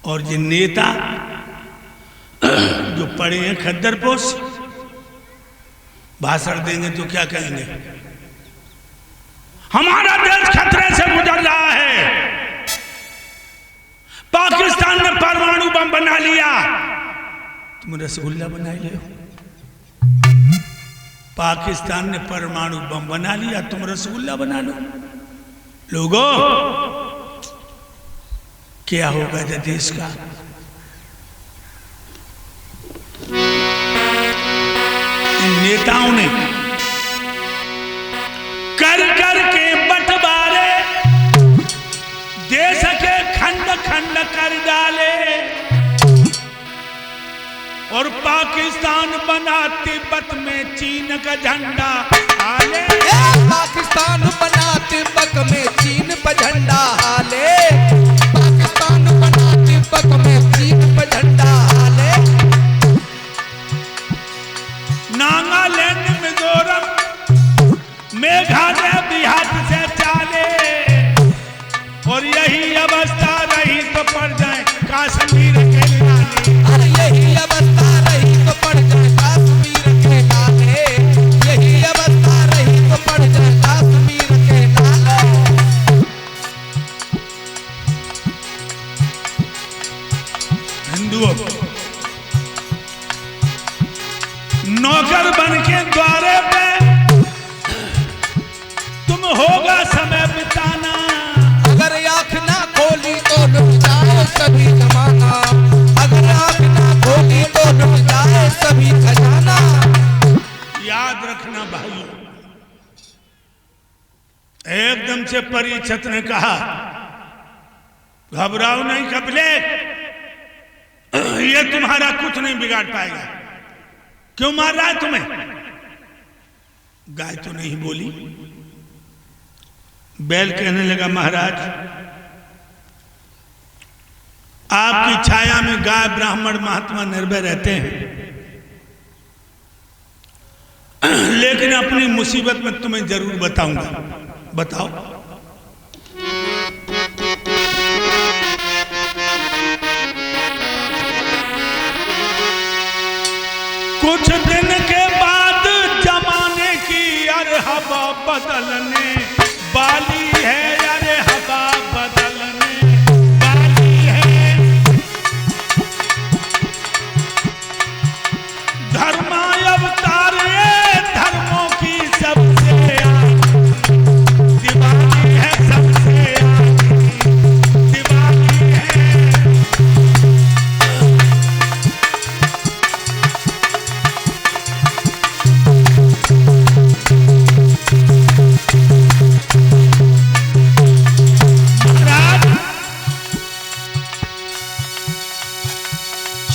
और ये नेता जो पड़े हैं खद्दर पोष, भाषण देंगे तो क्या कहेंगे? हमारा देश खतरे से गुजर रहा है, पाकिस्तान ने परमाणु बम बना लिया, तुम रसगुल्ला बना लियो। पाकिस्तान ने परमाणु बम बना लिया, तुम रसगुल्ला बना लो। लोगों, क्या होगा देश का? इन नेताओं ने कर कर के बंटवारे देश के खंड खंड कर डाले, और पाकिस्तान बना तिब्बत में चीन का झंडा हाले। पाकिस्तान बना तिब्बत में चीन पर झंडा हाले, पाकिस्तान बना तिब्बत में चीन पर झंडा हाले। नागालैंड मिजोरम मेघालय बिहार से चाले, और यही अवस्था रही तो पड़ जाए कश्मीर के नाले। अरे यही अवस्था रही तो पड़ जाए कश्मीर के नाले, यही अवस्था रही तो पड़ जाए कश्मीर के नाले। हिंदुओं, नौकर बन के द्वारे पे तुम होगा समय बिताना, अगर आँख ना खोली तो लुट जाए सभी जमाना, अगर आँख ना खोली तो लुट जाए सभी खजाना। याद रखना भाइयों, एकदम से परीक्षित ने कहा, घबराओ नहीं कपिले, ये तुम्हारा कुछ नहीं बिगाड़ पाएगा। क्यों मार रहा है तुम्हें? गाय तो नहीं बोली। बैल कहने लगा, महाराज आपकी छाया में गाय ब्राह्मण महात्मा निर्भय रहते हैं, लेकिन अपनी मुसीबत में तुम्हें जरूर बताऊंगा। बताओ। कुछ दिन के बाद जमाने की अरे हवा बदलने वाली है, अरे हवा बदलने वाली है। धर्मावतार धर्मों की सबसे दिवाली है, सबसे दिवाली है।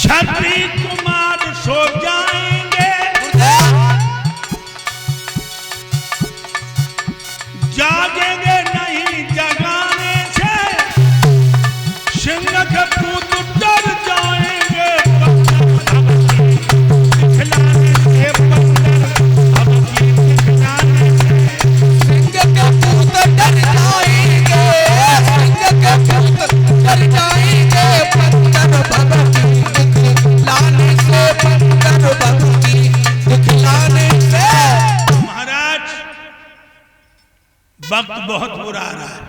छत्री कुमार सो जाएंगे, जागेंगे नहीं जगाने से, सिंह के पूत डर जाएंगे, दिखलाने से बंदर अब की दिखलाने से। सिंह के पूत डर जाएंगे, सिंह के पूत डर जाएंगे, बंदर भगती दिखलाने से, बंदर भगती दिखलाने से। महाराज, वक्त बहुत बुरा आ रहा है,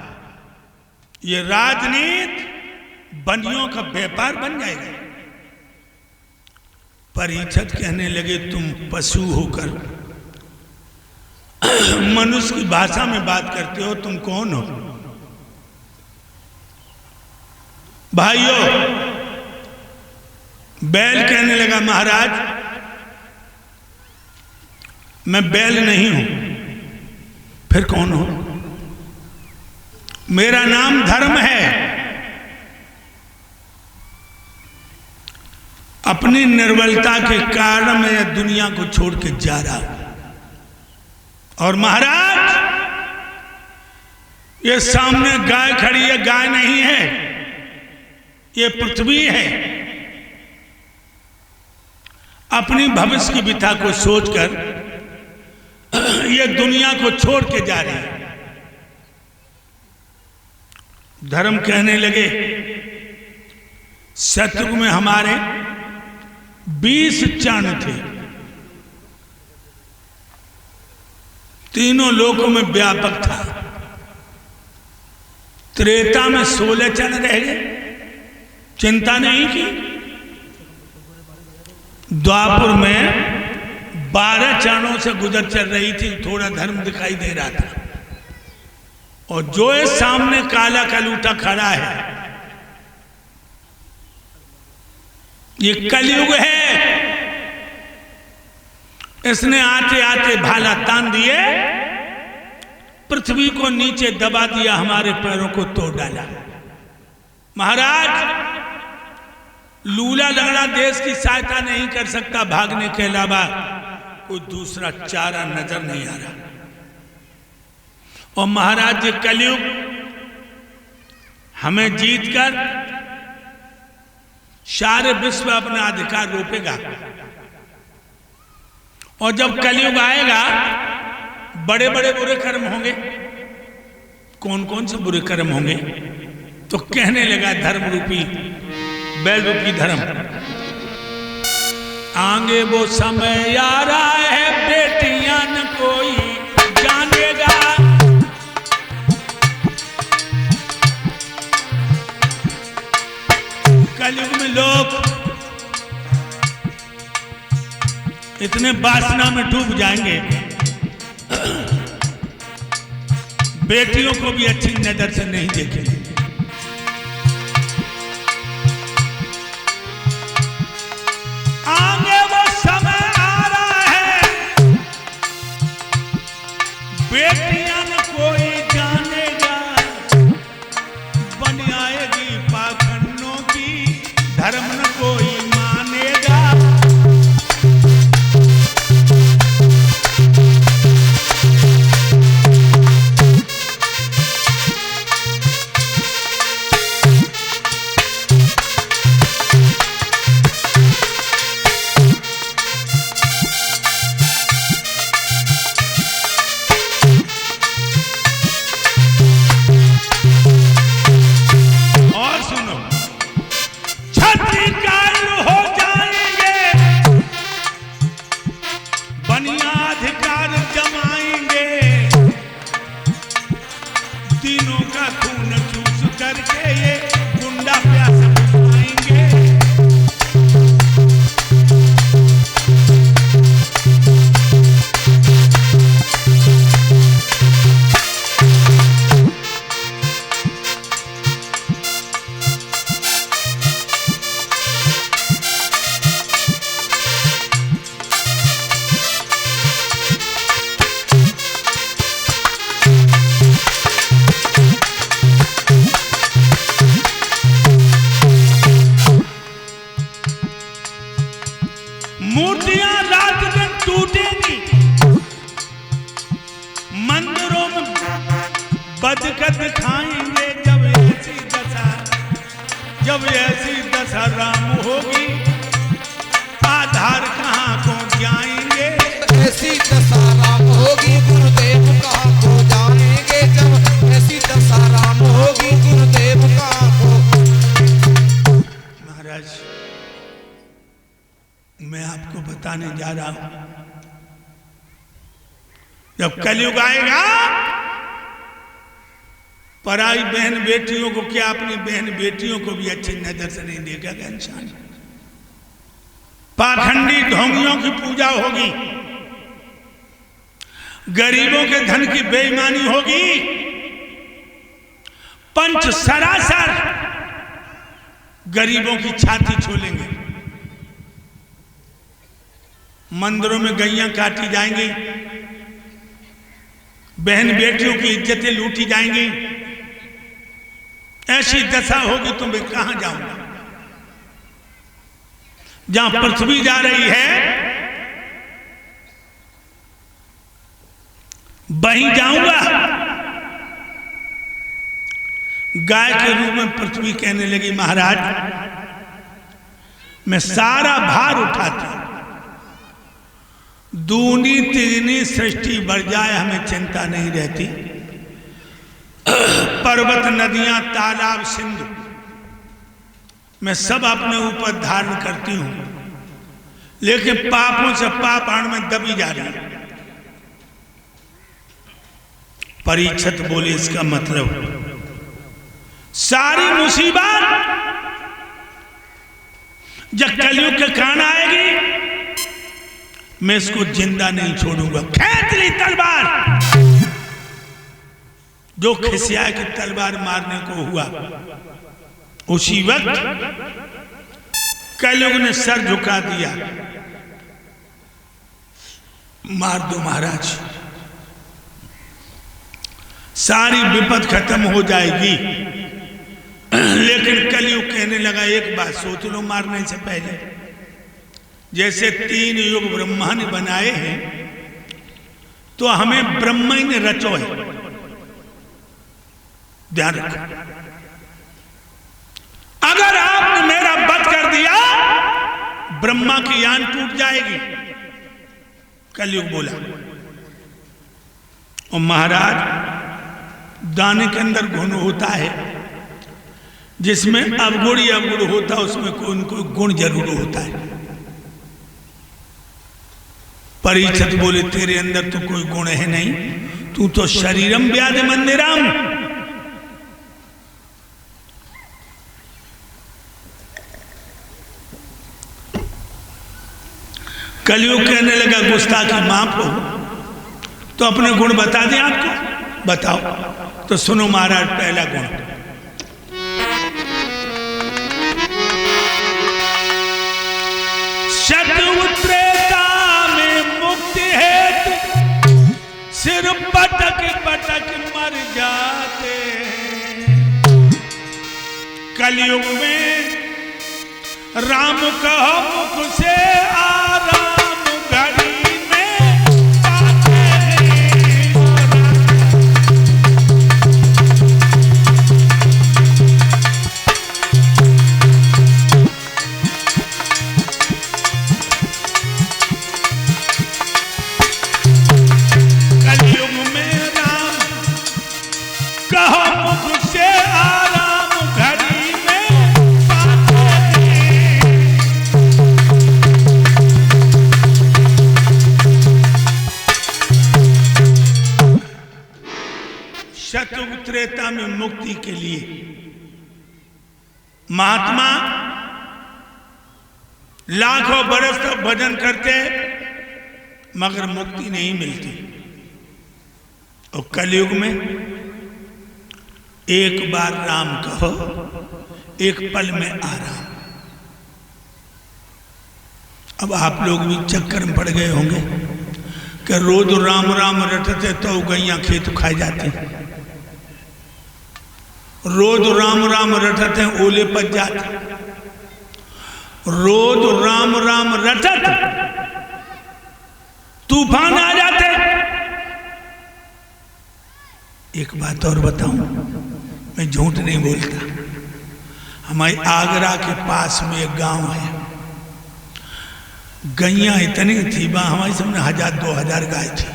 ये राजनीति बंदियों का व्यापार बन जाएगा। परीक्षित कहने लगे, तुम पशु होकर मनुष्य की भाषा में बात करते हो, तुम कौन हो? भाइयों, बैल कहने लगा, महाराज मैं बैल नहीं हूं, फिर कौन हो? मेरा नाम धर्म है। अपनी निर्बलता के कारण मैं यह दुनिया को छोड़ के जा रहा हूं। और महाराज, ये सामने गाय खड़ी है, गाय नहीं है, ये पृथ्वी है। अपनी भविष्य की व्यथा को सोचकर ये दुनिया को छोड़ के जा रही है। धर्म कहने लगे, शत्रुघ्न में हमारे 20 चरण थे, तीनों लोकों में व्यापक था। त्रेता में 16 चरण रह गए, चिंता नहीं की। द्वापर में 12 चरणों से गुजर चल रही थी, थोड़ा धर्म दिखाई दे रहा था। और जो है सामने काला कलूटा खड़ा है, ये कलयुग है। इसने आते आते भाला तान दिए, पृथ्वी को नीचे दबा दिया, हमारे पैरों को तोड़ डाला। महाराज, लूला लंगड़ा देश की सहायता नहीं कर सकता, भागने के अलावा कोई दूसरा चारा नजर नहीं आ रहा। और महाराज जी, कलयुग हमें जीतकर सारे विश्व अपना अधिकार रोपेगा। और जब कलयुग आएगा, बड़े बड़े बुरे कर्म होंगे। कौन कौन से बुरे कर्म होंगे? तो कहने लगा धर्म रूपी, बैल रूपी धर्म। आगे वो समय आ रहा है, बेटियां न कोई जानेगा। कलयुग में लोग इतने वासना में डूब जाएंगे, बेटियों को भी अच्छी नजर से नहीं देखेंगे। आगे वो समय आ रहा है, बेटियां न कोई जानेगा। बन आएगी पाखंडों की, धर्म न कोई मानेगा। मूर्तियां रात दिन टूटेंगी, मंदिरों में बदकर दिखाएंगे। जब ऐसी दशा राम होगी, आधार कहाँ को जाएंगे। ऐसी दशा राम होगी, गुरुदेव कहाँ को जाएंगे। जब ऐसी दशा राम होगी, गुरुदेव कहाँ को। महाराज, मैं आपको बताने जा रहा हूं, जब कलयुग आएगा, पराई बहन बेटियों को क्या, अपनी बहन बेटियों को भी अच्छी नजर से नहीं देखेगा इंसान। पाखंडी ढोंगियों की पूजा होगी, गरीबों के धन की बेईमानी होगी। पंच सरासर गरीबों की छाती छोलेंगे। मंदिरों में गैयां काटी जाएंगी, बहन बेटियों की इज्जतें लूटी जाएंगी। ऐसी दशा होगी तो मैं कहां जाऊंगा? जहां पृथ्वी जा रही है वहीं जाऊंगा। गाय के रूप में पृथ्वी कहने लगी, महाराज मैं सारा भार उठाती, दूनी तिगनी सृष्टि बढ़ जाए हमें चिंता नहीं रहती। पर्वत, नदियां, तालाब, सिंधु मैं सब अपने ऊपर धारण करती हूं, लेकिन पापों से पापाण में दबी जा रही है। परीक्षित बोले इसका मतलब सारी मुसीबत जब कलयुग के कान आएगी, मैं इसको जिंदा नहीं छोड़ूंगा। खींच ली तलवार। जो खिसिया की तलवार मारने को हुआ, उसी वक्त कलयुग ने सर झुका दिया। मार दो महाराज, सारी विपद खत्म हो जाएगी। लेकिन कलयुग कहने लगा, एक बात सोच लो मारने से पहले, जैसे 3 युग ब्रह्मा ने बनाए हैं, तो हमें ब्रह्मा ही ने रचो है। ध्यान रखो, अगर आपने मेरा वध कर दिया, ब्रह्मा की यान टूट जाएगी। कलयुग बोला। और महाराज, दाने के अंदर गुण होता है, जिसमें अवगुण या अवगुण होता है, उसमें कोई न कोई गुण जरूर होता है। परीक्षित बोले, तेरे अंदर तो कोई गुण है नहीं, तू तो शरीरम व्याधि मंदिरम। कलयुग कहने लगा, गुस्ताखी माफ हो, तो अपने गुण बता दें आपको। बताओ। तो सुनो महाराज, पहला गुण, शत्रुत्रेता में मुक्ति हेतु सिर पटक पटक मर जाते। कलयुग में राम कहो मुख से आराम घड़ी में पाते हैं। कलयुग में राम कहो मुख से आराम घड़ी में पाते हैं। शत्रु त्रेता में मुक्ति के लिए महात्मा लाखों बरस तक भजन करते, मगर मुक्ति नहीं मिलती। और कलयुग में एक बार राम कहो, एक पल में आराम। अब आप लोग भी चक्कर में पड़ गए होंगे कि रोज राम राम रटते तो गैया खेत खाई जाती, रोज राम राम रटते ओले पच जाते, रोज राम राम रटत तूफान आ जाते। एक बात और बताऊं, मैं झूठ नहीं बोलता। हमारे आगरा के पास में एक गांव है, गैया इतनी थी, वहां हमारी सामने 1000-2000 गाय थी,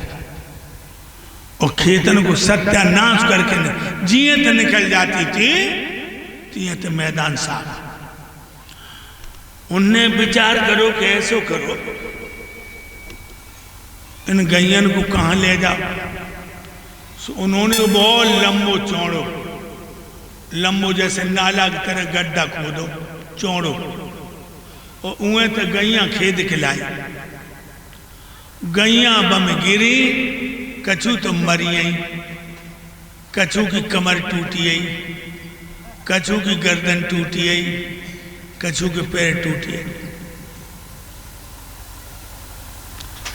और खेतन को सत्यानाश करके जिए तो निकल जाती थी, तिए तो मैदान साफ। उनने विचार करो कि ऐसो करो, इन गैयन को कहां ले जाओ। उन्होंने बहुत लंबो चौड़ो, लंबो जैसे नाला की तरह गड्ढा खोदो, चौड़ो, और उन्हें तो गैया खेद खिलाई। गैया बम गिरी, कछु तो मरी आई, कछु की कमर टूटी आई, कछु की गर्दन टूटी आई, कछु के पैर टूटी आई।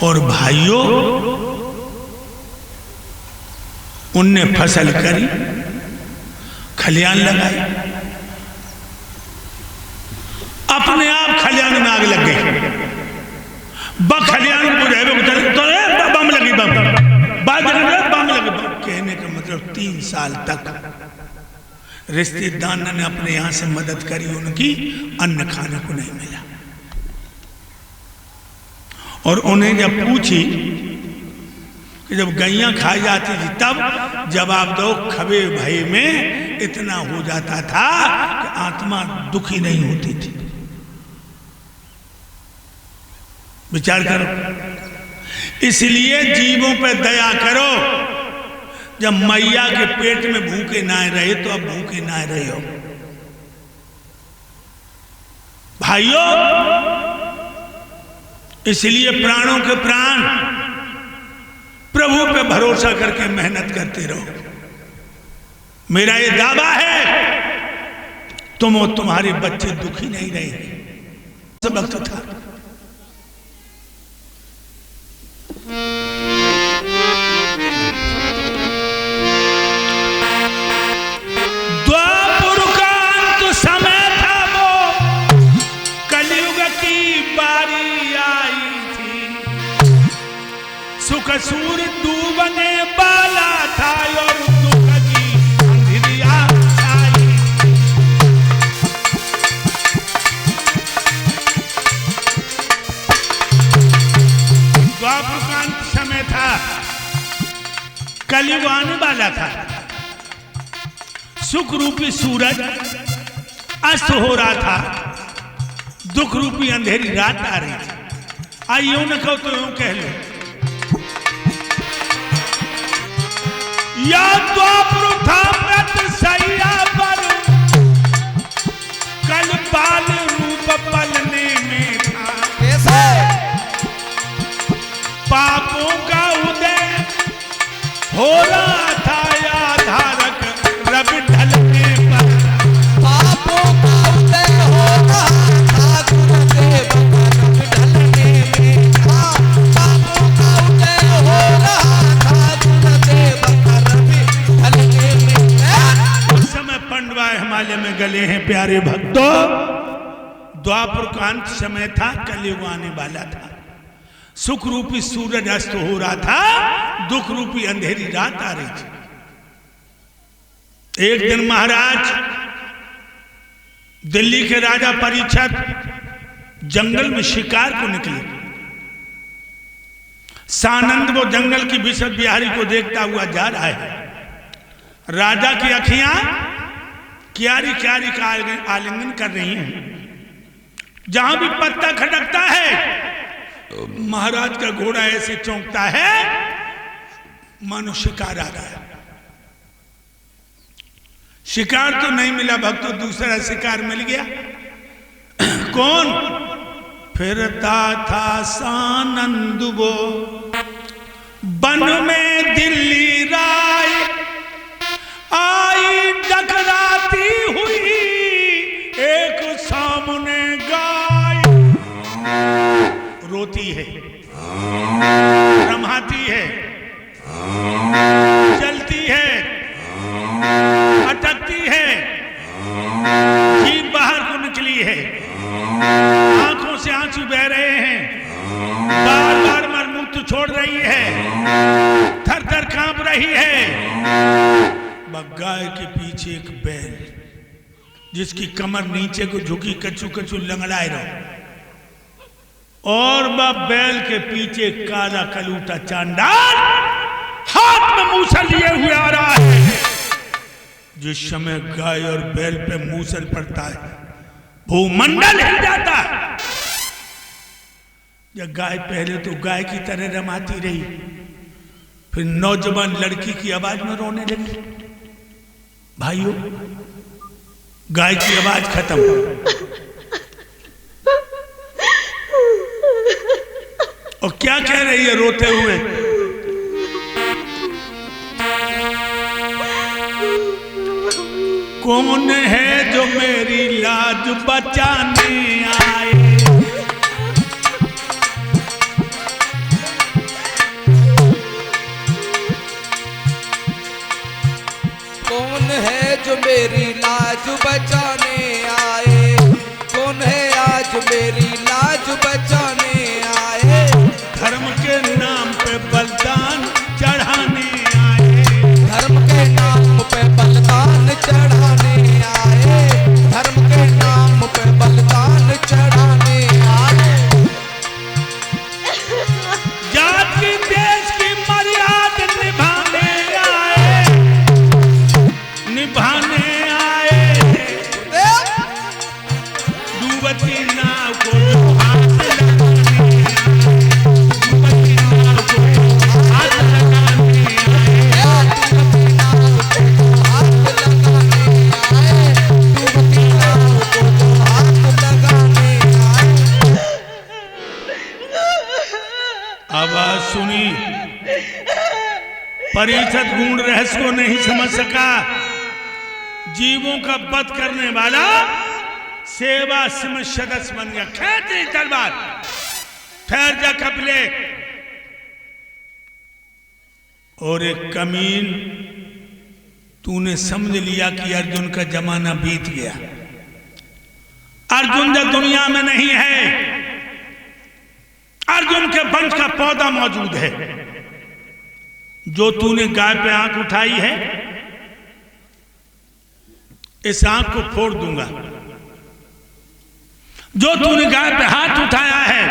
और भाइयों, उनने फसल करी, खलियान लगाई, अपने आप खलियान में आग लग गई। खलियान तो बम लगी, बम लगी। कहने का मतलब 3 साल तक रिश्तेदार ने अपने यहां से मदद करी, उनकी अन्न खाने को नहीं मिला। और उन्हें जब पूछी कि जब गैयां खाई जाती थी तब जवाब दो, खबे भय में इतना हो जाता था कि आत्मा दुखी नहीं होती थी। विचार करो। इसलिए जीवों पे दया करो। जब मैया के पेट में भूखे ना रहे तो अब भूखे ना रहे हो भाइयों। इसलिए प्राणों के प्राण प्रभु पे भरोसा करके मेहनत करते रहो। मेरा ये दावा है तुम और तुम्हारे बच्चे दुखी नहीं रहेंगे। सब वक्त था द्वापर का अंत समय था, वो कलयुग की बारी आई थी। सुख सूर डूबने वाला था और दुख की अंधेरिया छाई। द्वापर का अंत समय था, कलयुग आने वाला था। सुख रूपी सूरज अस्त हो रहा था, दुख रूपी अंधेरी रात आ रही थी। आइए यूं न कहो तो यूं कह लो, या द्वापर था मृत सैया पर, कल बाल रूप पलने में था। कैसे? पापों का उदय हो रहा था, या धारक रवि ढलने पर। पापों का उदय हो रहा था, गुरुदेव का रवि ढलने में था। पापों का उदय हो रहा था, गुरुदेव का रवि ढलने में था। उस समय पंडवा हिमालय में गले हैं प्यारे भक्तों। द्वापर का अंत समय था, कलयुग आने वाला था। सुख रूपी सूरज अस्त हो रहा था, दुख रूपी अंधेरी रात आ रही थी। एक दिन महाराज दिल्ली के राजा परीक्षित जंगल में शिकार को निकले। सानंद वो जंगल की बिशप बिहारी को देखता हुआ जा रहा है। राजा की अखियां क्यारी क्यारी का आलिंगन कर रही हैं। जहां भी पत्ता खटकता है महाराज का घोड़ा ऐसे चौंकता है मानो शिकार आ रहा है। शिकार तो नहीं मिला भक्तों, दूसरा शिकार मिल गया। कौन? फिरता था सानंद वो बन में दिल्ली राय, आई डकराती हुई एक सामने गाय। रोती है, रमाती है, चलती है, अटकती है, जीभ बाहर को निकली है, आंखों से आंसू बह रहे हैं, बार बार मलमूत्र छोड़ रही है, थर थर कांप रही है। गाय के पीछे एक बैल जिसकी कमर नीचे को झुकी कचू कचू लंगड़ाए रहो, और वह बैल के पीछे काला कलूटा चांडाल हाथ में मूसल लिए हुए आ रहा है। जिस समय गाय और बैल पे मूसल पड़ता है भूमंडल हिल जाता है। जब गाय पहले तो गाय की तरह रमाती रही, फिर नौजवान लड़की की आवाज में रोने लगी। भाइयों, गाय की आवाज खत्म, और क्या कह रही है रोते हुए? कौन है जो मेरी लाज बचाने आए? कौन है जो मेरी लाज बचाने आए? कौन है आज मेरी लाज बचाने आए? धर्म के नाम पे बलिदान चढ़ाने आए। धर्म के नाम पे बलिदान चढ़ाने आए। धर्म के नाम पे बलिदान चढ़ाने आए। जाति देश की मर्यादा डूबती नाव को जो हाथ लगाने आए, डूबती नाव को जो हाथ लगाने आए, डूबती नाव को जो हाथ लगाने आए, डूबती नाव को जो हाथ लगाने आए। आवाज सुनी, परिषद गूढ़ रहस्य को नहीं समझ सका। जीवों का वध करने वाला सेवा सिंह सदस्य बन गया। खींच ली तलवार, ठहर जा कपिले। और एक कमीन, तूने समझ लिया कि अर्जुन का जमाना बीत गया। अर्जुन जब दुनिया में नहीं है, अर्जुन के वंश का पौधा मौजूद है। जो तूने गाय पे आंख उठाई है, इस आंख को फोड़ दूंगा। जो तूने गाय पे हाथ उठाया है,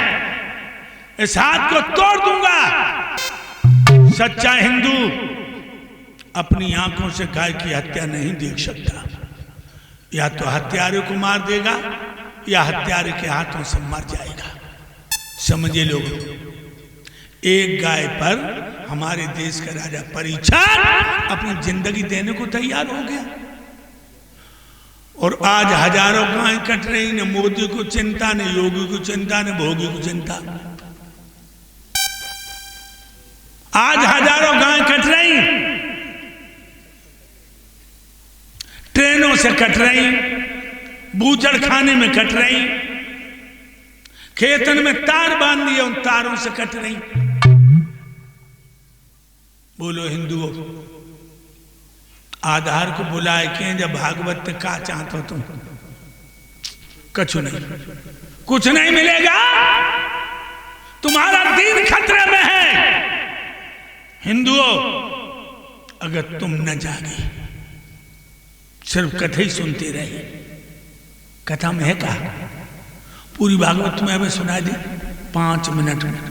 इस हाथ को तोड़ दूंगा। सच्चा हिंदू अपनी आंखों से गाय की हत्या नहीं देख सकता। या तो हत्यारे को मार देगा या हत्यारे के हाथों से मर जाएगा। समझे लोग, एक गाय पर हमारे देश का राजा परीक्षित अपनी जिंदगी देने को तैयार हो गया। और आज हजारों गाय कट रही, न मोदी को चिंता, न योगी को चिंता, न भोगी को चिंता। आज हजारों गाय कट रही, ट्रेनों से कट रही, बूचड़ खाने में कट रही, खेतन में तार बांध दिए, उन तारों से कट रही। बोलो हिंदुओं, आधार को बुलाए के जब भागवत का चाहते हो तुम, कुछ नहीं, कुछ नहीं मिलेगा। तुम्हारा दीन खतरे में है। हिंदुओं, अगर तुम न जागे, सिर्फ कथा ही सुनते रहे, कथा में है कहा, पूरी भागवत तुम्हें अभी सुना दे 5 मिनट में,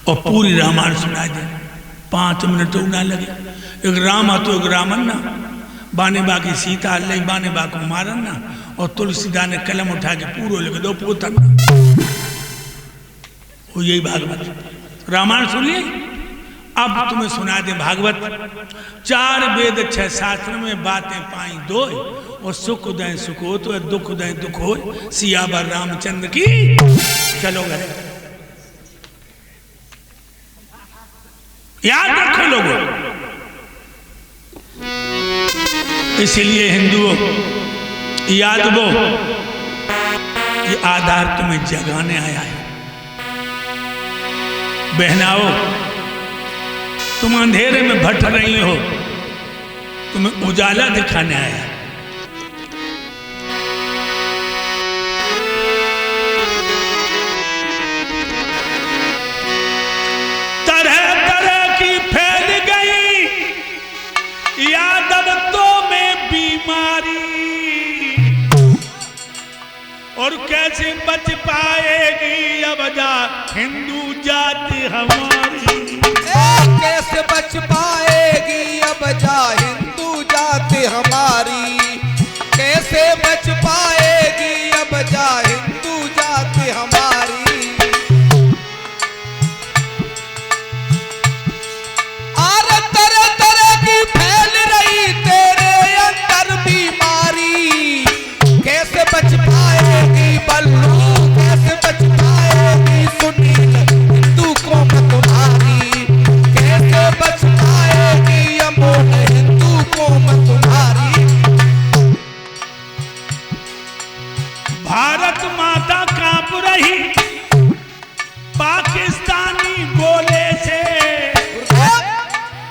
और पूरी रामायण सुना दे 5 मिनट तो ना लगे। एक राम तो एक रामन ना, बाने बा की सीता लई, बाने बा को मारन ना, और तुलसीदास ने कलम उठा के पूरो लिख दो पोतन ना। वो यही भागवत रामायण सुनिए। अब तुम्हें सुना दे भागवत। 4 वेद 6 शास्त्र में बातें पाई दो, और सुख उदय सुख हो तो दुख उदय दुख हो, सियावर रामचंद्र की। चलो घरे, याद रखो लोगों। इसलिए हिंदुओं याद वो, ये आधार तुम्हें जगाने आया है। बहनाओ, तुम अंधेरे में भटक रही हो, तुम्हें उजाला दिखाने आया। तरह तरह की फैल गई यादवों में बीमारी, और कैसे बच पाएगी अब जा हिंदू जाति हमारी। कैसे बच पाएगी अब जा हिंदू जाति हमारी, कैसे बच पाएगी अब जा हिंदू जाति हमारी। और तरह तरह की फैल रही तेरे अंदर बीमारी, कैसे बच पाएगी बल्लू, कैसे बच पाएगी सुनील हिंदू कौम तुम्हारी, कैसे बच पाएगी अमोल हिंदू कौम तुम्हारी। भारत माता कांप रही पाकिस्तानी गोले से,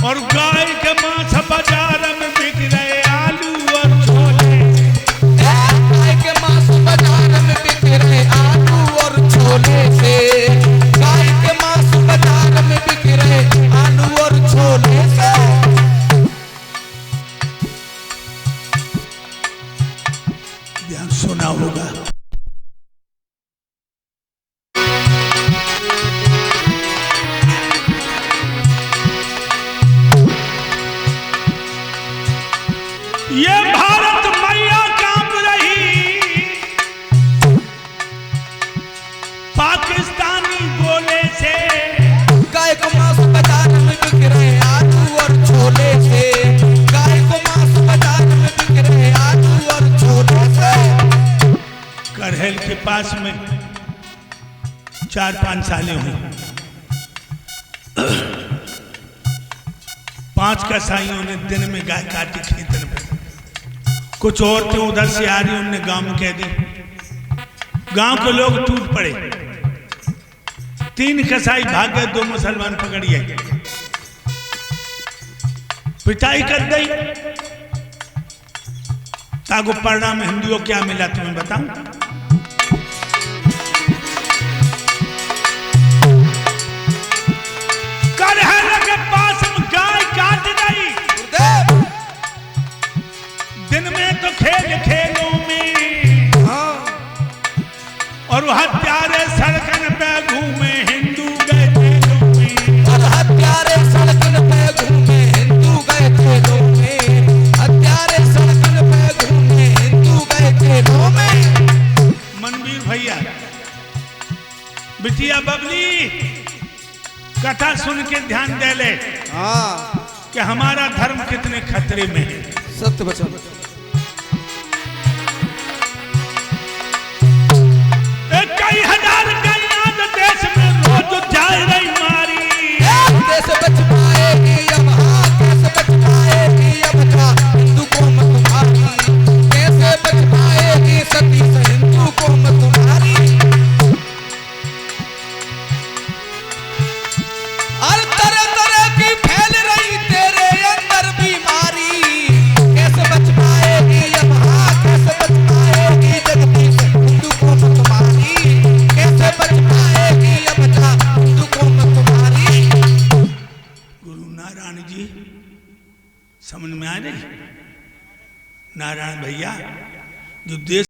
और गाय के मांस बाजार में बिक रहे आलू और छोले। गाय के मांस बाजार में बिक रहे आलू और छोले से, गाय के मांस बाजार में बिक रहे आलू और छोले से। ध्यान सुना होगा। ये भारत मैया कांप रही महल के पास में 4-5 सालें हुई। 5 कसाईयों ने दिन में गाय काटी खेतन पे। कुछ औरतें उधर से आ रही, उनने गांव में कह दी। गांव के लोग टूट पड़े। 3 कसाई भाग गए, 2 मुसलमान पकड़िए, पिटाई कर दी। ताको परिणाम हिंदुओं क्या मिला तुम्हें बताऊं? करहल के पास में गाय काट गई। दिन में तो खेल खेलों में, और हत्यारे सड़कन पे घूमे, हिंदू गए खेलों में। और हत्यारे सड़कन पे घूमे, हिंदू गए खेलों में। हत्यारे सड़कन पे घूमे, हिंदू गए खेलों में। मनवीर भैया, बिटिया बबली, कथा सुन के ध्यान दे ले कि हमारा धर्म कितने खतरे में है। सत्य वचन। कई हजार गायां देश में रोज जा रही मारी। कैसे बच पाएगी अब, हाँ कैसे बच पाएगी अब जा हिंदू कौम तुम्हारी। कैसे बच पाएगी सती से हिंदू कौम तुम्हारी। हर तरह तरह की फैल रही तेरे अंदर बीमारी। कैसे बच पाएगी अब, हाँ कैसे बच पाएगी जगती से हिंदू कौम तुम्हारी। कैसे बच पाएगी अब जा हिंदू कौम तुम्हारी। गुरु नारायण जी समझ में आ रही? नारायण भैया जो देश